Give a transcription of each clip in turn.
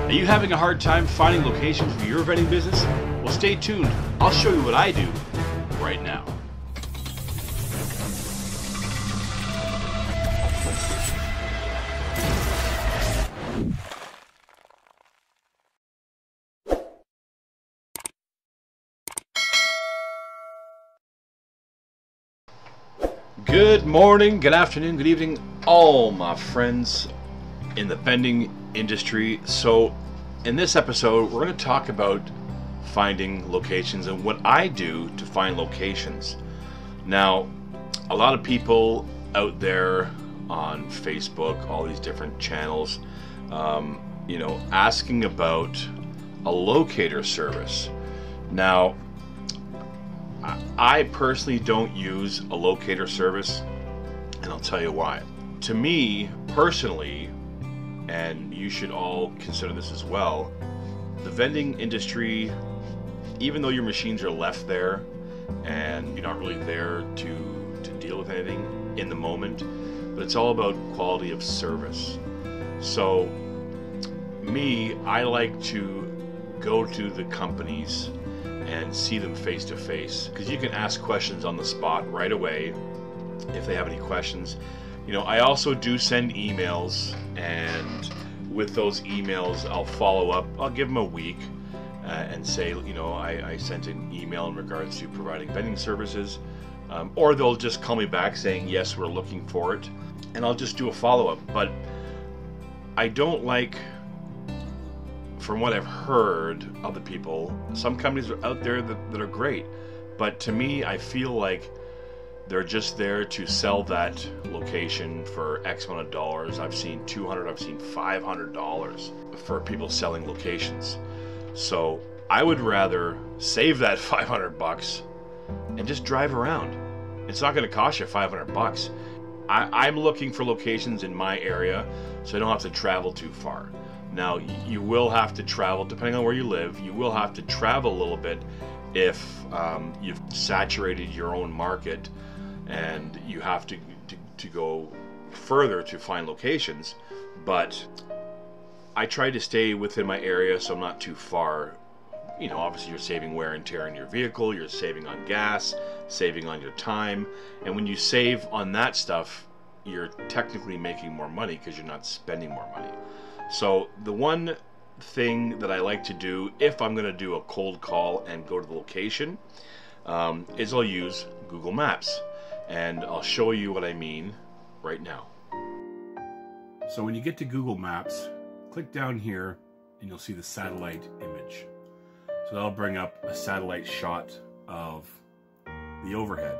Are you having a hard time finding locations for your vending business? Well, stay tuned. I'll show you what I do right now. Good morning, good afternoon, good evening, all my friends in the vending industry. So in this episode, we're going to talk about finding locations and what I do to find locations. Now, a lot of people out there on Facebook, all these different channels, asking about a locator service. Now, I personally don't use a locator service, and I'll tell you why. To me, personally, and you should all consider this as well, the vending industry, even though your machines are left there and you're not really there to deal with anything in the moment, but it's all about quality of service. So me, I like to go to the companies and see them face to face, because you can ask questions on the spot right away if they have any questions. I also do send emails, and with those emails I'll follow up. I'll give them a week and say, I sent an email in regards to providing vending services, or they'll just call me back saying yes, we're looking for it, and I'll just do a follow-up. But I don't like, from what I've heard of the people, some companies are out there that are great, but to me, I feel like they're just there to sell that location for X amount of dollars. I've seen $200, I've seen $500 for people selling locations. So I would rather save that $500 and just drive around. It's not going to cost you $500. I'm looking for locations in my area, so I don't have to travel too far. Now, you will have to travel, depending on where you live, you will have to travel a little bit if you've saturated your own market and you have to go further to find locations. But I try to stay within my area so I'm not too far. Obviously you're saving wear and tear in your vehicle, you're saving on gas, saving on your time, and when you save on that stuff, you're technically making more money because you're not spending more money. So the one thing that I like to do if I'm going to do a cold call and go to the location is I'll use Google Maps, and I'll show you what I mean right now. So when you get to Google Maps, click down here and you'll see the satellite image. So that'll bring up a satellite shot of the overhead.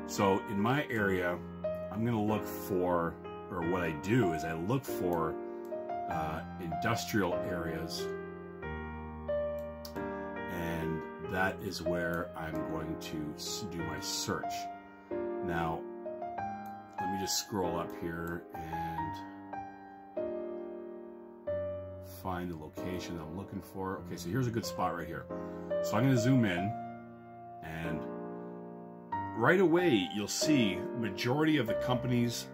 So in my area, I'm going to look for, or what I do is I look for industrial areas, and that is where I'm going to do my search. Now, let me just scroll up here and find the location I'm looking for. Okay, so here's a good spot right here. So I'm going to zoom in, and right away you'll see majority of the companies,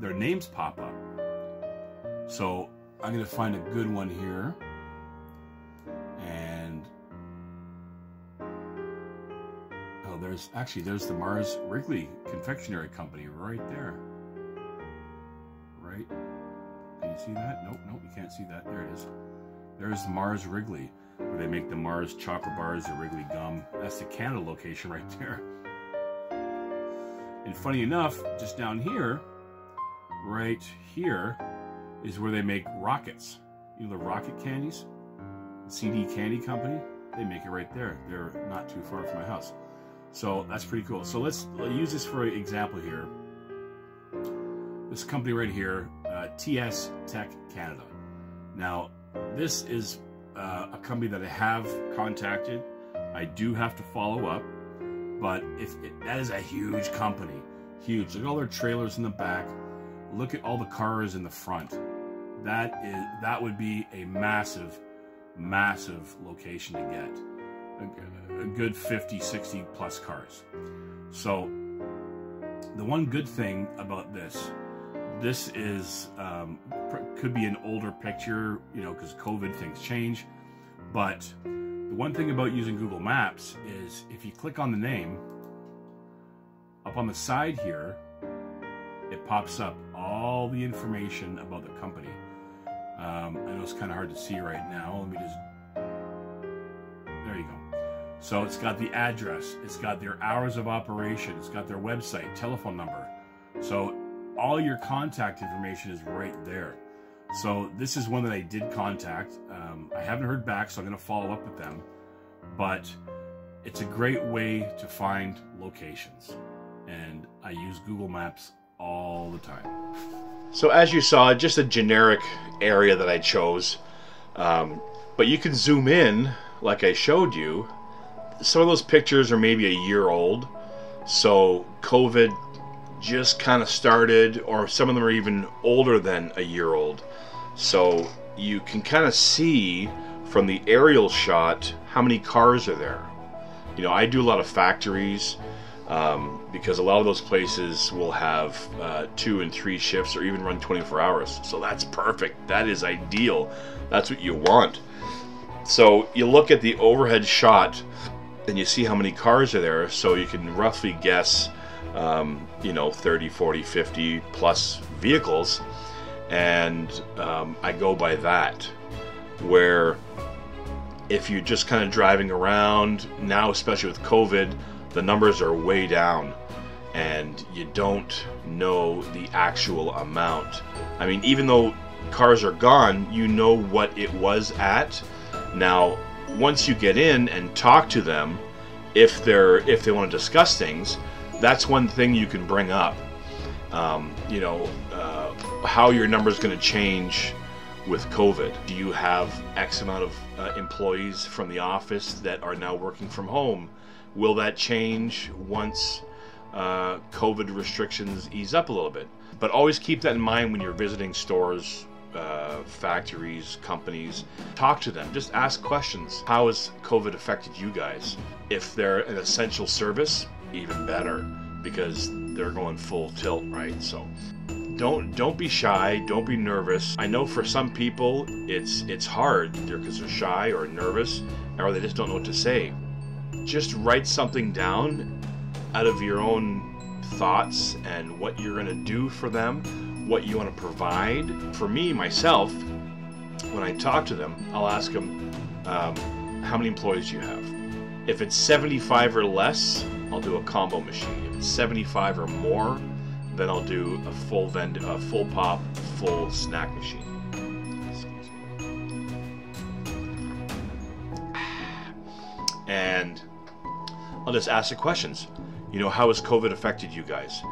their names pop up. So I'm going to find a good one here, and there's the Mars Wrigley Confectionery Company right there. Right? Can you see that? Nope, you can't see that. There it is. There's Mars Wrigley, where they make the Mars chocolate bars, the Wrigley gum. That's the Canada location right there. And funny enough, just down here, right here, is where they make rockets. The rocket candies? The CD Candy Company, they make it right there. They're not too far from my house. So that's pretty cool. So let's use this for an example here. This company right here, TS Tech Canada. Now, this is a company that I have contacted. I do have to follow up, but that is a huge company. Huge. Look at all their trailers in the back. Look at all the cars in the front. That would be a massive location to get. A good 50, 60 plus cars. So the one good thing about this is could be an older picture, you know, because COVID things change. But the one thing about using Google Maps is if you click on the name, up on the side here, it pops up all the information about the company. I know it's kind of hard to see right now. Let me just, there you go. So it's got the address, it's got their hours of operation, it's got their website, telephone number. So all your contact information is right there. So this is one that I did contact. I haven't heard back, so I'm going to follow up with them. But it's a great way to find locations. And I use Google Maps all the time. So as you saw, just a generic area that I chose. But you can zoom in, like I showed you. Some of those pictures are maybe a year old. So COVID just kind of started, or some of them are even older than a year old. So you can kind of see from the aerial shot how many cars are there. You know, I do a lot of factories because a lot of those places will have 2 and 3 shifts or even run 24 hours. So that's perfect. That is ideal. That's what you want. So you look at the overhead shot and you see how many cars are there, so you can roughly guess you know, 30, 40, 50 plus vehicles. And I go by that, where if you're just kind of driving around now, especially with COVID, the numbers are way down and you don't know the actual amount. I mean, even though cars are gone, you know what it was at. Now, once you get in and talk to them, if they want to discuss things, that's one thing you can bring up. You know, how your number is going to change with COVID. Do you have X amount of employees from the office that are now working from home? Will that change once COVID restrictions ease up a little bit? But always keep that in mind when you're visiting stores, factories, companies. Talk to them. Just ask questions. How has COVID affected you guys? If they're an essential service, even better, because they're going full tilt, right? So don't be shy, don't be nervous. I know for some people it's hard because they're shy or nervous, or they just don't know what to say. Just write something down out of your own thoughts and what you're going to do for them, what you want to provide. For me, myself, when I talk to them, I'll ask them, how many employees do you have? If it's 75 or less, I'll do a combo machine. If it's 75 or more, then I'll do a full pop, full snack machine. And I'll just ask the questions. You know, how has COVID affected you guys?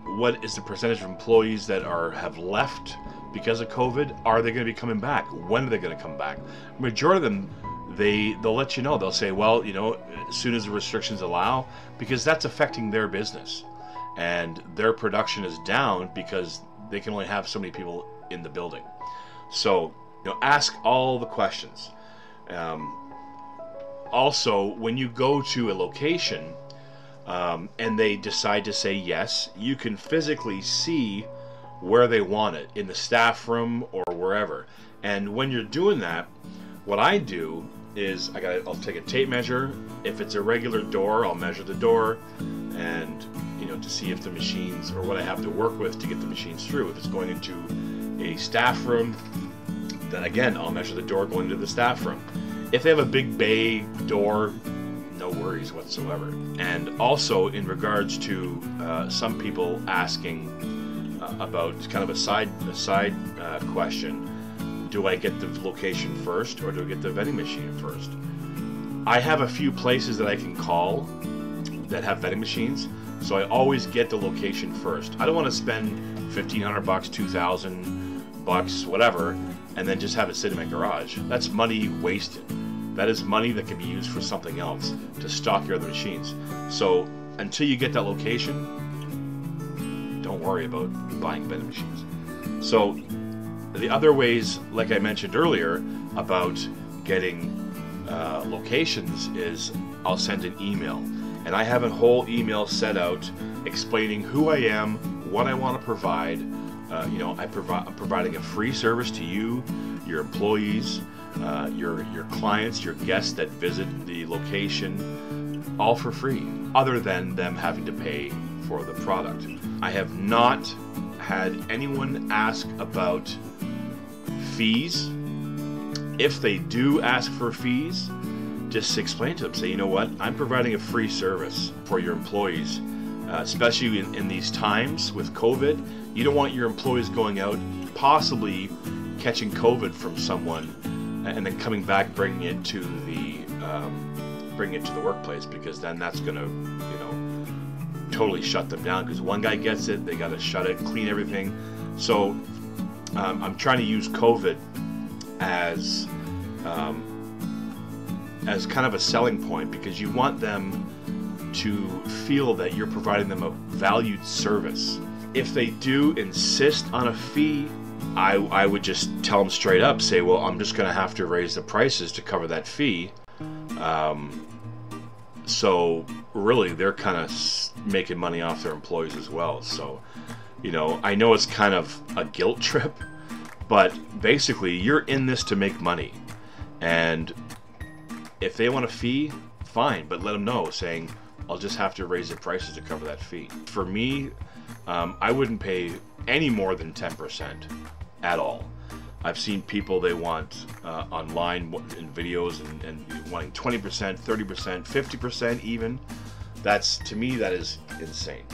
What is the percentage of employees that have left because of COVID? Are they going to be coming back? When are they going to come back? Majority of them, they'll let you know. They'll say, well, you know, as soon as the restrictions allow, because that's affecting their business. And their production is down because they can only have so many people in the building. So, you know, ask all the questions. Also, when you go to a location and they decide to say yes, you can physically see where they want it, in the staff room or wherever. And when you're doing that, what I do is I'll take a tape measure. If it's a regular door, I'll measure the door, and you know, to see if the machines, or what I have to work with to get the machines through. If it's going into a staff room, then again, I'll measure the door going into the staff room. If they have a big bay door, no worries whatsoever. And also in regards to some people asking about kind of a side question, do I get the location first or do I get the vending machine first? I have a few places that I can call that have vending machines, so I always get the location first. I don't want to spend $1,500, $2,000, whatever, and then just have it sit in my garage. That's money wasted. That is money that can be used for something else, to stock your other machines. So until you get that location, don't worry about buying vending machines. So the other ways, like I mentioned earlier, about getting locations is I'll send an email. And I have a whole email set out explaining who I am, what I want to provide, I'm providing a free service to you, your employees, your clients, your guests that visit the location, all for free, other than them having to pay for the product. I have not had anyone ask about fees. If they do ask for fees, just explain to them, say, you know what, I'm providing a free service for your employees, especially in these times with COVID. You don't want your employees going out, possibly catching COVID from someone, and then coming back bringing it to the workplace, because then that's going to, totally shut them down. Because one guy gets it, they got to shut it, clean everything. So I'm trying to use COVID as kind of a selling point, because you want them to feel that you're providing them a valued service. If they do insist on a fee, I would just tell them straight up, say, well, I'm just going to have to raise the prices to cover that fee. So really, they're kind of making money off their employees as well. So, I know it's kind of a guilt trip, but basically, you're in this to make money. And if they want a fee, fine, but let them know, saying, I'll just have to raise the prices to cover that fee. For me, I wouldn't pay any more than 10% at all. I've seen people, they want online in videos and wanting 20%, 30%, 50% even. To me, that is insane.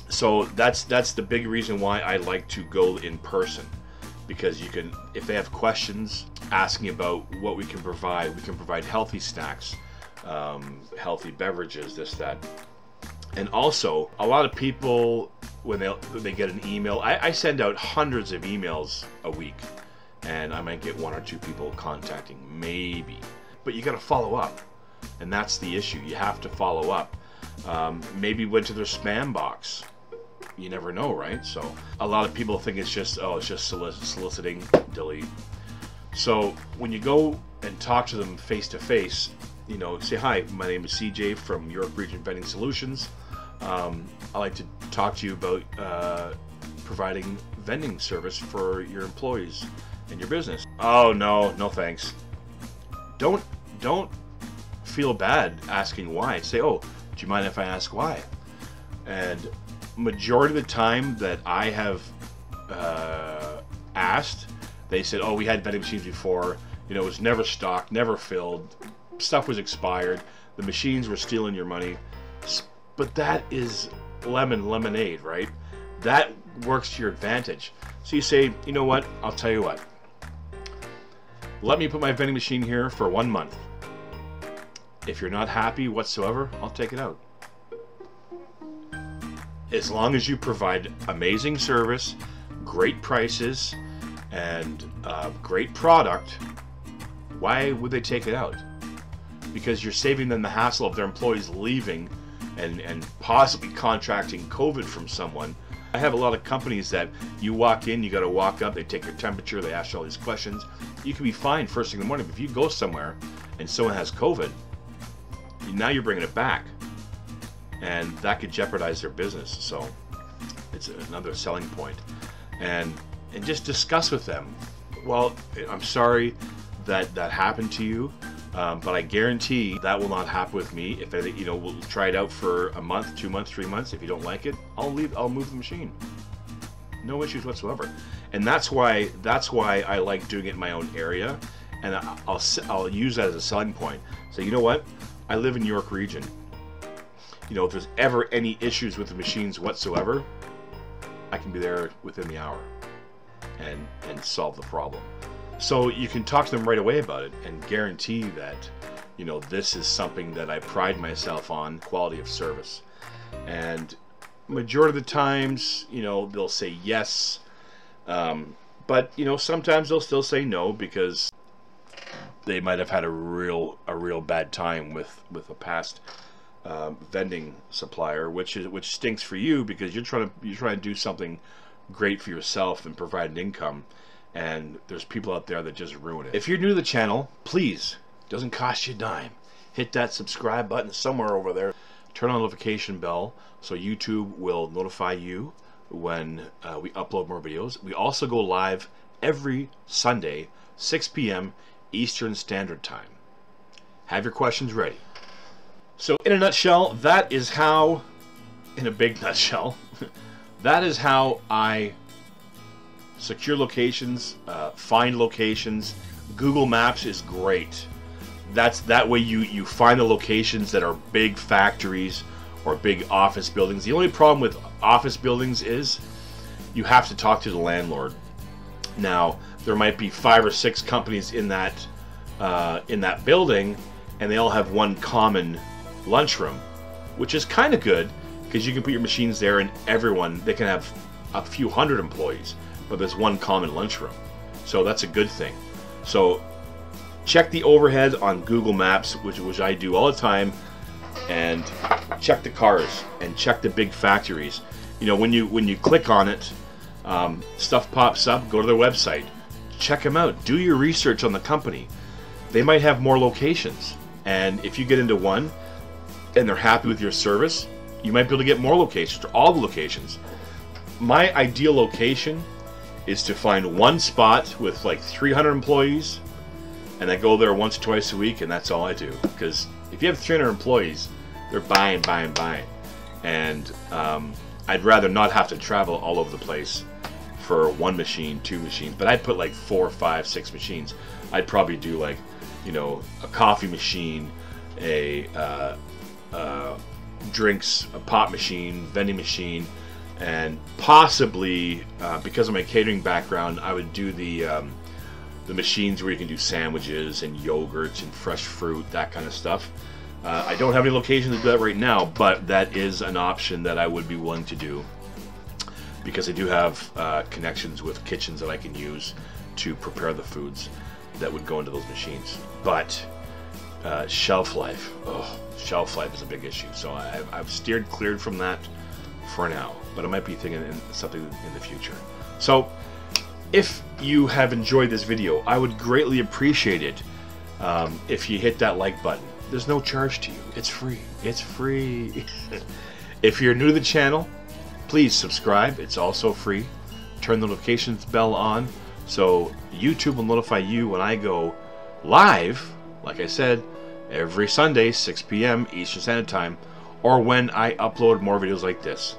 So that's the big reason why I like to go in person, because you can, if they have questions asking about what we can provide healthy snacks, healthy beverages, this, that. And also, a lot of people, when they get an email, I send out hundreds of emails a week, and I might get one or two people contacting, maybe. But you got to follow up, and that's the issue. You have to follow up. Maybe went to their spam box. You never know, right? So a lot of people think it's just soliciting, delete. So when you go and talk to them face to face, say, hi, my name is CJ from York Region Vending Solutions. I'd like to talk to you about providing vending service for your employees and your business. Oh, no thanks. Don't feel bad asking why. Say, oh, do you mind if I ask why? And majority of the time that I have asked, they said, oh, we had vending machines before. It was never stocked, never filled. Stuff was expired. The machines were stealing your money. But that is lemonade, right? That works to your advantage. So you say, you know what? I'll tell you what. Let me put my vending machine here for 1 month. If you're not happy whatsoever, I'll take it out. As long as you provide amazing service, great prices, and great product, why would they take it out? Because you're saving them the hassle of their employees leaving and possibly contracting COVID from someone. I have a lot of companies that you walk in, you got to walk up, they take your temperature, they ask you all these questions. You can be fine first thing in the morning, but if you go somewhere and someone has COVID, now you're bringing it back, and that could jeopardize their business. So it's another selling point. And just discuss with them, well, I'm sorry that happened to you, but I guarantee that will not happen with me. If we'll try it out for a month, 2 months, 3 months. If you don't like it, I'll move the machine. No issues whatsoever. And that's why I like doing it in my own area, and I'll use that as a selling point. So you know what? I live in York Region. If there's ever any issues with the machines whatsoever, I can be there within the hour and solve the problem. So you can talk to them right away about it and guarantee that, this is something that I pride myself on, quality of service. And majority of the times, they'll say yes, but sometimes they'll still say no, because they might have had a real bad time with a past vending supplier, which stinks for you, because you're trying to do something great for yourself and provide an income, and there's people out there that just ruin it. If you're new to the channel, please, it doesn't cost you a dime, hit that subscribe button somewhere over there, turn on the notification bell so YouTube will notify you when we upload more videos. We also go live every Sunday, 6 p.m. Eastern Standard Time. Have your questions ready. So in a nutshell, that is how, in a big nutshell, that is how I secure locations, find locations. Google Maps is great. That way you find the locations that are big factories or big office buildings. The only problem with office buildings is you have to talk to the landlord. Now, there might be 5 or 6 companies in that building, and they all have one common lunchroom, which is kind of good because you can put your machines there, and they can have a few hundred employees, but there's one common lunchroom. So that's a good thing. So check the overhead on Google Maps, which I do all the time, and check the cars and check the big factories. You know, when you click on it, stuff pops up. Go to their website, check them out, do your research on the company. They might have more locations, and if you get into one and they're happy with your service, you might be able to get more locations, or all the locations. My ideal location is to find one spot with like 300 employees, and I go there once or twice a week, and that's all I do. Because if you have 300 employees, they're buying. And I'd rather not have to travel all over the place for one machine, 2 machines. But I'd put like 4, 5, 6 machines. I'd probably do like, you know, a coffee machine, a drinks, a pop machine, vending machine, and possibly, because of my catering background, I would do the machines where you can do sandwiches and yogurts and fresh fruit, that kind of stuff. I don't have any locations to do that right now, but that is an option that I would be willing to do, because I do have connections with kitchens that I can use to prepare the foods that would go into those machines. But shelf life, shelf life is a big issue. So I've steered cleared from that for now, but I might be thinking something in the future. So if you have enjoyed this video, I would greatly appreciate it if you hit that like button. There's no charge to you. It's free. It's free. If you're new to the channel, please subscribe. It's also free. Turn the notifications bell on so YouTube will notify you when I go live, like I said, every Sunday, 6 p.m. Eastern Standard Time, or when I upload more videos like this.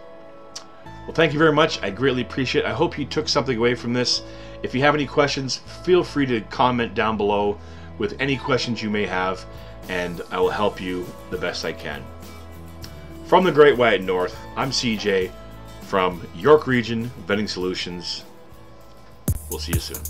Well, thank you very much. I greatly appreciate it. I hope you took something away from this. If you have any questions, feel free to comment down below with any questions you may have, and I will help you the best I can. From the Great White North, I'm CJ from York Region Vending Solutions. We'll see you soon.